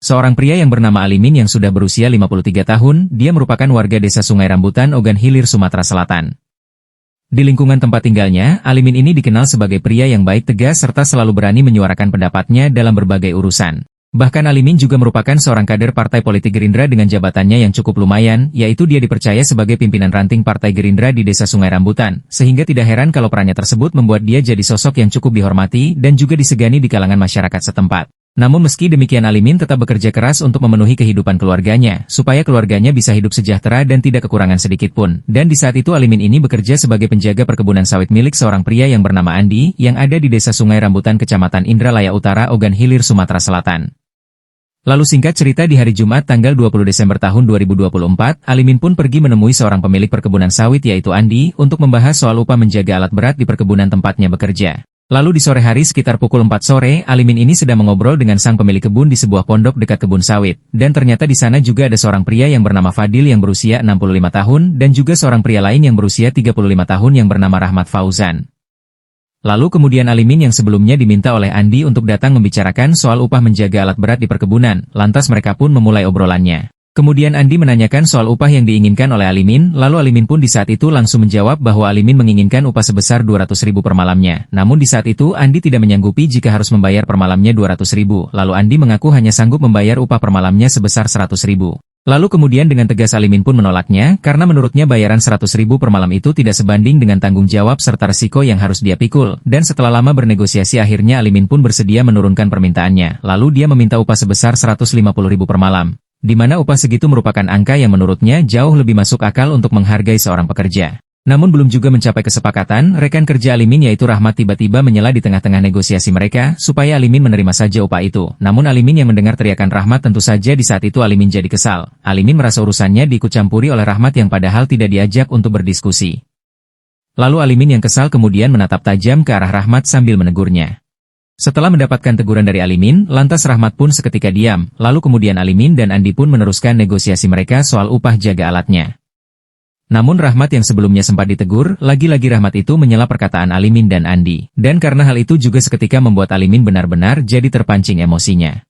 Seorang pria yang bernama Alimin yang sudah berusia 53 tahun, dia merupakan warga desa Sungai Rambutan, Ogan Hilir, Sumatera Selatan. Di lingkungan tempat tinggalnya, Alimin ini dikenal sebagai pria yang baik, tegas, serta selalu berani menyuarakan pendapatnya dalam berbagai urusan. Bahkan Alimin juga merupakan seorang kader Partai Politik Gerindra dengan jabatannya yang cukup lumayan, yaitu dia dipercaya sebagai pimpinan ranting Partai Gerindra di desa Sungai Rambutan, sehingga tidak heran kalau perannya tersebut membuat dia jadi sosok yang cukup dihormati dan juga disegani di kalangan masyarakat setempat. Namun meski demikian Alimin tetap bekerja keras untuk memenuhi kehidupan keluarganya, supaya keluarganya bisa hidup sejahtera dan tidak kekurangan sedikit pun. Dan di saat itu Alimin ini bekerja sebagai penjaga perkebunan sawit milik seorang pria yang bernama Andi, yang ada di desa Sungai Rambutan, Kecamatan Indralaya Utara, Ogan Hilir, Sumatera Selatan. Lalu singkat cerita, di hari Jumat tanggal 20 Desember tahun 2024, Alimin pun pergi menemui seorang pemilik perkebunan sawit yaitu Andi, untuk membahas soal upah menjaga alat berat di perkebunan tempatnya bekerja. Lalu di sore hari sekitar pukul 4 sore, Alimin ini sedang mengobrol dengan sang pemilik kebun di sebuah pondok dekat kebun sawit. Dan ternyata di sana juga ada seorang pria yang bernama Fadil yang berusia 65 tahun, dan juga seorang pria lain yang berusia 35 tahun yang bernama Rahmat Fauzan. Lalu kemudian Alimin yang sebelumnya diminta oleh Andi untuk datang membicarakan soal upah menjaga alat berat di perkebunan, lantas mereka pun memulai obrolannya. Kemudian Andi menanyakan soal upah yang diinginkan oleh Alimin, lalu Alimin pun di saat itu langsung menjawab bahwa Alimin menginginkan upah sebesar 200.000 per malamnya. Namun di saat itu Andi tidak menyanggupi jika harus membayar per malamnya 200.000, lalu Andi mengaku hanya sanggup membayar upah per malamnya sebesar 100.000. Lalu kemudian dengan tegas Alimin pun menolaknya, karena menurutnya bayaran 100.000 per malam itu tidak sebanding dengan tanggung jawab serta resiko yang harus dia pikul. Dan setelah lama bernegosiasi akhirnya Alimin pun bersedia menurunkan permintaannya, lalu dia meminta upah sebesar 150.000 per malam. Di mana upah segitu merupakan angka yang menurutnya jauh lebih masuk akal untuk menghargai seorang pekerja. Namun belum juga mencapai kesepakatan, rekan kerja Alimin yaitu Rahmat tiba-tiba menyela di tengah-tengah negosiasi mereka, supaya Alimin menerima saja upah itu. Namun Alimin yang mendengar teriakan Rahmat tentu saja di saat itu Alimin jadi kesal. Alimin merasa urusannya diikut campuri oleh Rahmat yang padahal tidak diajak untuk berdiskusi. Lalu Alimin yang kesal kemudian menatap tajam ke arah Rahmat sambil menegurnya. Setelah mendapatkan teguran dari Alimin, lantas Rahmat pun seketika diam, lalu kemudian Alimin dan Andi pun meneruskan negosiasi mereka soal upah jaga alatnya. Namun Rahmat yang sebelumnya sempat ditegur, lagi-lagi Rahmat itu menyela perkataan Alimin dan Andi. Dan karena hal itu juga seketika membuat Alimin benar-benar jadi terpancing emosinya.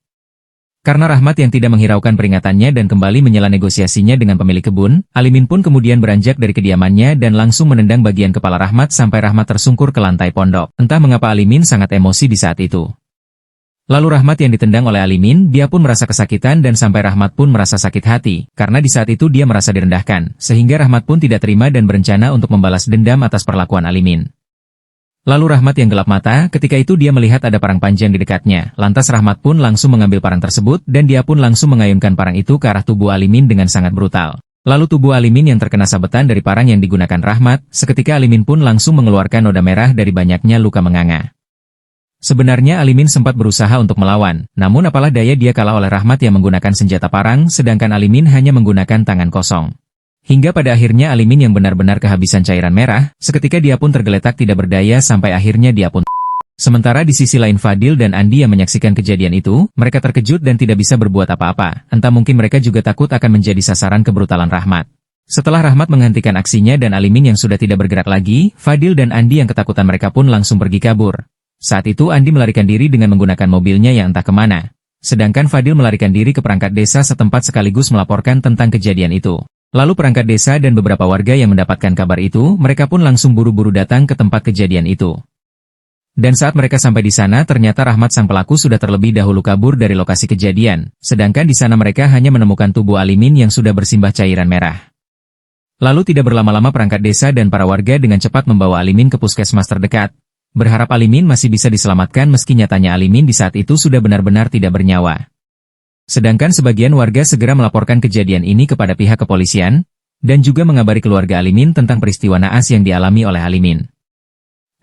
Karena Rahmat yang tidak menghiraukan peringatannya dan kembali menyela negosiasinya dengan pemilik kebun, Alimin pun kemudian beranjak dari kediamannya dan langsung menendang bagian kepala Rahmat sampai Rahmat tersungkur ke lantai pondok. Entah mengapa Alimin sangat emosi di saat itu. Lalu Rahmat yang ditendang oleh Alimin, dia pun merasa kesakitan dan sampai Rahmat pun merasa sakit hati, karena di saat itu dia merasa direndahkan, sehingga Rahmat pun tidak terima dan berencana untuk membalas dendam atas perlakuan Alimin. Lalu Rahmat yang gelap mata, ketika itu dia melihat ada parang panjang di dekatnya, lantas Rahmat pun langsung mengambil parang tersebut dan dia pun langsung mengayunkan parang itu ke arah tubuh Alimin dengan sangat brutal. Lalu tubuh Alimin yang terkena sabetan dari parang yang digunakan Rahmat, seketika Alimin pun langsung mengeluarkan noda merah dari banyaknya luka menganga. Sebenarnya Alimin sempat berusaha untuk melawan, namun apalah daya dia kalah oleh Rahmat yang menggunakan senjata parang, sedangkan Alimin hanya menggunakan tangan kosong. Hingga pada akhirnya Alimin yang benar-benar kehabisan cairan merah, seketika dia pun tergeletak tidak berdaya sampai akhirnya dia pun. Sementara di sisi lain Fadil dan Andi yang menyaksikan kejadian itu, mereka terkejut dan tidak bisa berbuat apa-apa, entah mungkin mereka juga takut akan menjadi sasaran kebrutalan Rahmat. Setelah Rahmat menghentikan aksinya dan Alimin yang sudah tidak bergerak lagi, Fadil dan Andi yang ketakutan mereka pun langsung pergi kabur. Saat itu Andi melarikan diri dengan menggunakan mobilnya yang entah kemana. Sedangkan Fadil melarikan diri ke perangkat desa setempat sekaligus melaporkan tentang kejadian itu. Lalu perangkat desa dan beberapa warga yang mendapatkan kabar itu, mereka pun langsung buru-buru datang ke tempat kejadian itu. Dan saat mereka sampai di sana ternyata Rahmat sang pelaku sudah terlebih dahulu kabur dari lokasi kejadian, sedangkan di sana mereka hanya menemukan tubuh Alimin yang sudah bersimbah cairan merah. Lalu tidak berlama-lama perangkat desa dan para warga dengan cepat membawa Alimin ke puskesmas terdekat, berharap Alimin masih bisa diselamatkan meski nyatanya Alimin di saat itu sudah benar-benar tidak bernyawa. Sedangkan sebagian warga segera melaporkan kejadian ini kepada pihak kepolisian, dan juga mengabari keluarga Alimin tentang peristiwa naas yang dialami oleh Alimin.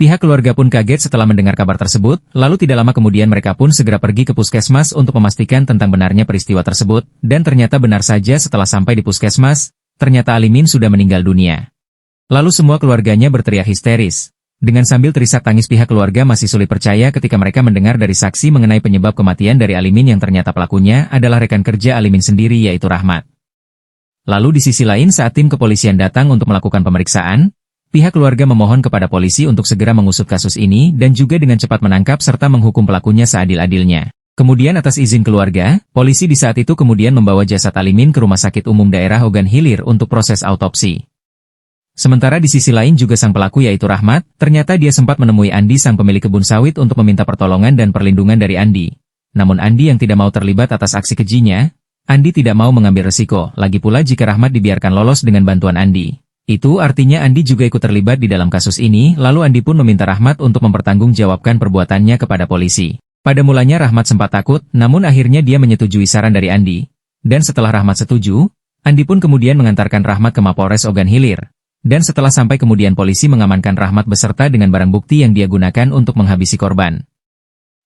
Pihak keluarga pun kaget setelah mendengar kabar tersebut, lalu tidak lama kemudian mereka pun segera pergi ke puskesmas untuk memastikan tentang benarnya peristiwa tersebut, dan ternyata benar saja setelah sampai di puskesmas, ternyata Alimin sudah meninggal dunia. Lalu semua keluarganya berteriak histeris. Dengan sambil terisak tangis pihak keluarga masih sulit percaya ketika mereka mendengar dari saksi mengenai penyebab kematian dari Alimin yang ternyata pelakunya adalah rekan kerja Alimin sendiri yaitu Rahmat. Lalu di sisi lain saat tim kepolisian datang untuk melakukan pemeriksaan, pihak keluarga memohon kepada polisi untuk segera mengusut kasus ini dan juga dengan cepat menangkap serta menghukum pelakunya seadil-adilnya. Kemudian atas izin keluarga, polisi di saat itu kemudian membawa jasad Alimin ke Rumah Sakit Umum Daerah Ogan Hilir untuk proses autopsi. Sementara di sisi lain juga sang pelaku yaitu Rahmat, ternyata dia sempat menemui Andi sang pemilik kebun sawit untuk meminta pertolongan dan perlindungan dari Andi. Namun Andi yang tidak mau terlibat atas aksi kejinya, Andi tidak mau mengambil resiko, lagi pula jika Rahmat dibiarkan lolos dengan bantuan Andi. Itu artinya Andi juga ikut terlibat di dalam kasus ini, lalu Andi pun meminta Rahmat untuk mempertanggungjawabkan perbuatannya kepada polisi. Pada mulanya Rahmat sempat takut, namun akhirnya dia menyetujui saran dari Andi. Dan setelah Rahmat setuju, Andi pun kemudian mengantarkan Rahmat ke Mapolres Ogan Hilir. Dan setelah sampai kemudian polisi mengamankan Rahmat beserta dengan barang bukti yang dia gunakan untuk menghabisi korban.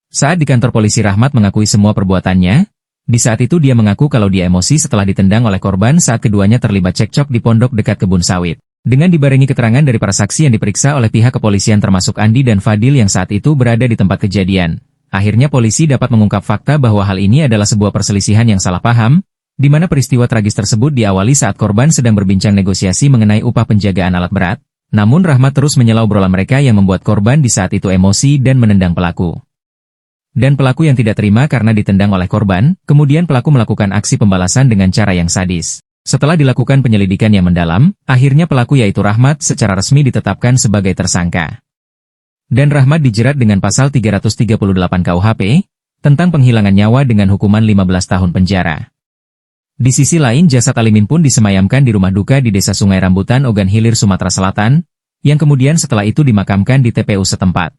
Saat di kantor polisi Rahmat mengakui semua perbuatannya. Di saat itu dia mengaku kalau dia emosi setelah ditendang oleh korban saat keduanya terlibat cekcok di pondok dekat kebun sawit. Dengan dibarengi keterangan dari para saksi yang diperiksa oleh pihak kepolisian termasuk Andi dan Fadil yang saat itu berada di tempat kejadian. Akhirnya polisi dapat mengungkap fakta bahwa hal ini adalah sebuah perselisihan yang salah paham, di mana peristiwa tragis tersebut diawali saat korban sedang berbincang negosiasi mengenai upah penjagaan alat berat. Namun Rahmat terus menyela obrolan mereka yang membuat korban di saat itu emosi dan menendang pelaku. Dan pelaku yang tidak terima karena ditendang oleh korban, kemudian pelaku melakukan aksi pembalasan dengan cara yang sadis. Setelah dilakukan penyelidikan yang mendalam, akhirnya pelaku yaitu Rahmat secara resmi ditetapkan sebagai tersangka. Dan Rahmat dijerat dengan pasal 338 KUHP, tentang penghilangan nyawa dengan hukuman 15 tahun penjara. Di sisi lain jasad Alimin pun disemayamkan di rumah duka di Desa Sungai Rambutan Ogan Hilir Sumatera Selatan, yang kemudian setelah itu dimakamkan di TPU setempat.